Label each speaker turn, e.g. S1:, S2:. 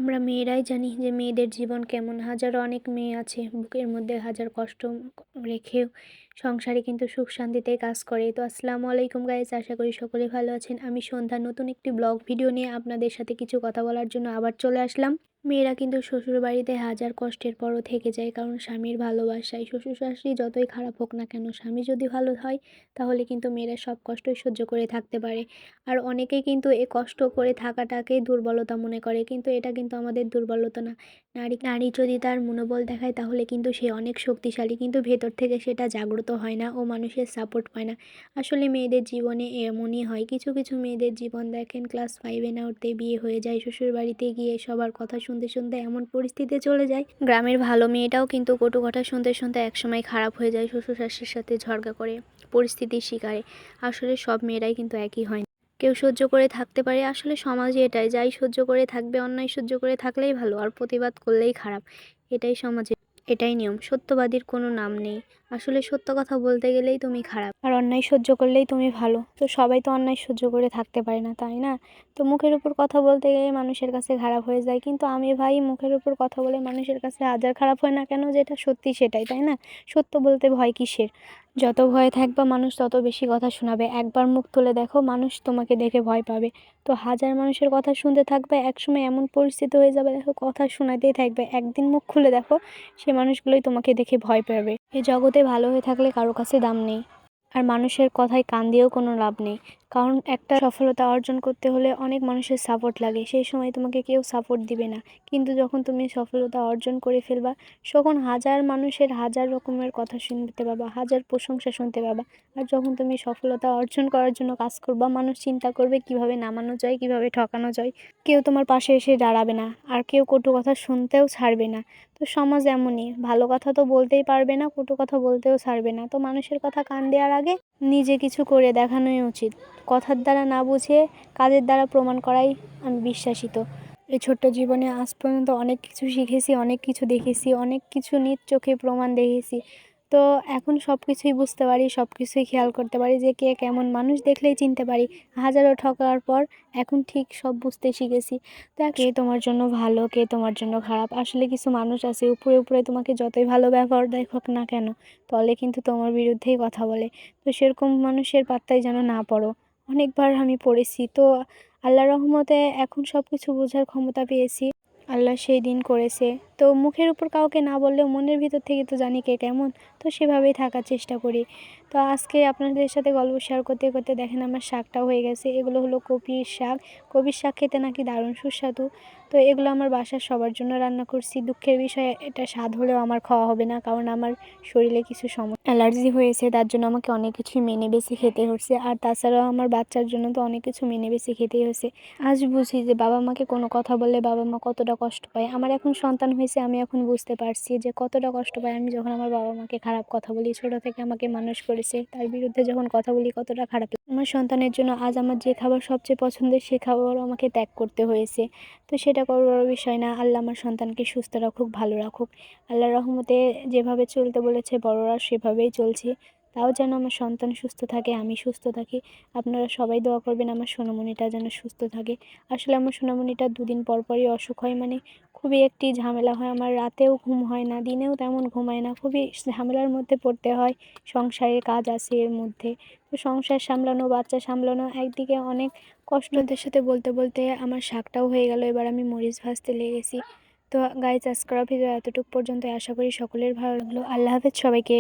S1: আমরা মেয়েরাই জানি যে মেয়েদের জীবন কেমন। হাজারো অনেক মেয়ে আছে বুকের মধ্যে হাজার কষ্ট রেখেও সংসারে কিন্তু সুখ শান্তিতে কাজ করে। তো আসসালামু আলাইকুম গাইস, আশা করি সকলে ভালো আছেন। আমি সন্ধ্যা নতুন একটি ব্লগ ভিডিও নিয়ে আপনাদের সাথে কিছু কথা বলার জন্য আবার চলে আসলাম। মেয়েরা কিন্তু শ্বশুরবাড়িতে হাজার কষ্টের পরও থেকে যায়, কারণ স্বামীর ভালোবাসায়। শ্বশুর শাশুড়ি যতই খারাপ হোক না কেন, স্বামী যদি ভালো হয় তাহলে কিন্তু মেয়েরা সব কষ্টই সহ্য করে থাকতে পারে। আর অনেকেই কিন্তু এ কষ্ট করে থাকাটাকেই দুর্বলতা মনে করে, কিন্তু এটা কিন্তু আমাদের দুর্বলতা না। নারী নারী যদি তার মনোবল দেখায় তাহলে কিন্তু সে অনেক শক্তিশালী, কিন্তু ভেতর থেকে সেটা জাগ্রত হয় না ও মানুষের সাপোর্ট পায় না। আসলে মেয়েদের জীবনে এমনই হয়। কিছু কিছু মেয়েদের জীবন দেখেন, ক্লাস 5-এ না উঠতে বিয়ে হয়ে যায়, শ্বশুরবাড়িতে গিয়ে সবার কথা শুনতে শুনতে এমন পরিস্থিতিতে চলে যায়। গ্রামের ভালো মেয়েটাও কিন্তু কটু কথা শুনতে শুনতে একসময় খারাপ হয়ে যায়, শ্বশুর শাশুড়ির সাথে ঝগড়া করে পরিস্থিতির শিকারে। আসলে সব মেয়েরাই কিন্তু একই হয় না। কেউ সহ্য করে থাকতে পারে, আসলে সমাজে এটাই, যাই সহ্য করে থাকবে, অন্যায় সহ্য করে থাকলেই ভালো, আর প্রতিবাদ করলেই খারাপ। এটাই সমাজে, এটাই নিয়ম। সত্যবাদীর কোনো নাম নেই। আসলে সত্য কথা বলতে গেলেই তুমি খারাপ, আর অন্যায় সহ্য করলেই তুমি ভালো। তো সবাই তো অন্যায় সহ্য করে থাকতে পারে না, তাই না? তো মুখের উপর কথা বলতে গেলে মানুষের কাছে খারাপ হয়ে যায়, কিন্তু আমি ভাই মুখের উপর কথা বলে মানুষের কাছে হাজার খারাপ হয় না কেন, যেটা সত্যি সেটাই, তাই না? সত্য বলতে ভয় কিসের? যত ভয়ে থাকবা মানুষ তত বেশি কথা শোনাবে। একবার মুখ তুলে দেখো, মানুষ তোমাকে দেখে ভয় পাবে। তো হাজার মানুষের কথা শুনতে থাকবে, একসময় এমন পরিস্থিতি হয়ে যাবে, দেখো কথা শোনাতেই থাকবে, একদিন মুখ খুলে দেখো সে মানুষগুলোই তোমাকে দেখে ভয় পাবে। এই জগতে ভালো হয়ে থাকলে কারো কাছে দাম নেই, আর মানুষের কথায় কান দিয়েও কোনো লাভ নেই। কারণ একটা সফলতা অর্জন করতে হলে অনেক মানুষের সাপোর্ট লাগে, সেই সময় তোমাকে কেউ সাপোর্ট দিবে না। কিন্তু যখন তুমি সফলতা অর্জন করে ফেলবা, তখন হাজার মানুষের হাজার রকমের কথা শুনতে পাবা, হাজার প্রশংসা শুনতে পাবা। আর যখন তুমি সফলতা অর্জন করার জন্য কাজ করবা, মানুষ চিন্তা করবে কিভাবে নামানো যায়, কিভাবে ঠকানো যায়। কেউ তোমার পাশে এসে দাঁড়াবে না, আর কেউ কটু কথা শুনতেও ছাড়বে না। তো সমাজ এমনই, ভালো কথা তো বলতেই পারবে না, কটু কথা বলতেও ছাড়বে না। তো মানুষের কথা কান দেওয়ার আগে নিজে কিছু করে দেখানোই উচিত। কথার দ্বারা না বুঝে কাজের দ্বারা প্রমাণ করাই আমি বিশ্বাসিত। এই ছোট্ট জীবনে আজ পর্যন্ত অনেক কিছু শিখেছি, অনেক কিছু দেখেছি, অনেক কিছু নিজ চোখে প্রমাণ দেখেছি। তো এখন সব কিছুই বুঝতে পারি, সব কিছুই খেয়াল করতে পারি যে কে কেমন, মানুষ দেখলেই চিনতে পারি। হাজারো ঠকার পর এখন ঠিক সব বুঝতে শিখেছি। তো কে তোমার জন্য ভালো, কে তোমার জন্য খারাপ। আসলে কিছু মানুষ আছে উপরে উপরে তোমাকে যতই ভালো ব্যবহার দেখুক না কেন, তলে কিন্তু তোমার বিরুদ্ধেই কথা বলে। তো সেরকম মানুষের পাত্তায় যেন না পড়ো। অনেকবার আমি পড়েছি। তো আল্লাহর রহমতে এখন সব কিছু বোঝার ক্ষমতা পেয়েছি। আল্লাহ সেই দিন করেছে। তো মুখের উপর কাউকে না বললেও মনের ভিতর থেকে তো জানি কে কেমন। তো সেভাবেই থাকার চেষ্টা করি। তো আজকে আপনাদের সাথে গল্প শেয়ার করতে করতে দেখেন আমার শাকটাও হয়ে গেছে। এগুলো হলো কপির শাক। কপির শাক খেতে নাকি দারুণ সুস্বাদু। তো এগুলো আমার বাসার সবার জন্য রান্না করছি। দুঃখের বিষয়, এটা স্বাদ হলেও আমার খাওয়া হবে না, কারণ আমার শরীরে কিছু অ্যালার্জি হয়েছে, তার জন্য আমাকে অনেক কিছুই মেনে বেশি খেতে হচ্ছে। আর তাছাড়াও আমার বাচ্চার জন্য তো অনেক কিছু মেনে বেশি খেতেই হচ্ছে। আজ বুঝি যে বাবা মাকে কোনো কথা বললে বাবা মা কতটা কষ্ট পায়। আমার এখন সন্তান হয়েছে, আমি এখন বুঝতে পারছি যে কতটা কষ্ট পায় আমি যখন আমার বাবা মাকে খারাপ কথা বলি। ছোট থেকে আমাকে মানুষ করেছে, তার বিরুদ্ধে যখন কথা বলি কতটা খারাপ লাগে। আমার সন্তানের জন্য আজ আমার যে খাবার সবচেয়ে পছন্দের, সে খাবারও আমাকে ত্যাগ করতে হয়েছে। তো সেটা কোনো বড় বিষয় না। আল্লাহ আমার সন্তানকে সুস্থ রাখুক, ভালো রাখুক। আল্লাহর রহমতে যেভাবে চলতে বলেছে বড়রা সেভাবেই চলছি। তাও যেন আমার সন্তান সুস্থ থাকে, আমি সুস্থ থাকি। আপনারা সবাই দোয়া করবেন আমার সোনামণিটা যেন সুস্থ থাকে। আসলে আমার সোনামণিটা দুদিন পর পরই অসুখ হয়, মানে খুবই একটি ঝামেলা হয়। আমার রাতেও ঘুম হয় না, দিনেও তেমন ঘুমায় না, খুবই ঝামেলার মধ্যে পড়তে হয়। সংসারের কাজ আছে এর মধ্যে। তো সংসার সামলানো, বাচ্চা সামলানো, একদিকে অনেক কষ্ট। ওদের সাথে বলতে বলতে আমার শাকটাও হয়ে গেল। এবার আমি মরিচ ভাজতে লেগেছি। তো গাইজ, আজকের ভিডিও এতটুকু পর্যন্ত। আশা করি সকলের ভালো লাগলো। আল্লাহ হাফেজ সবাইকে।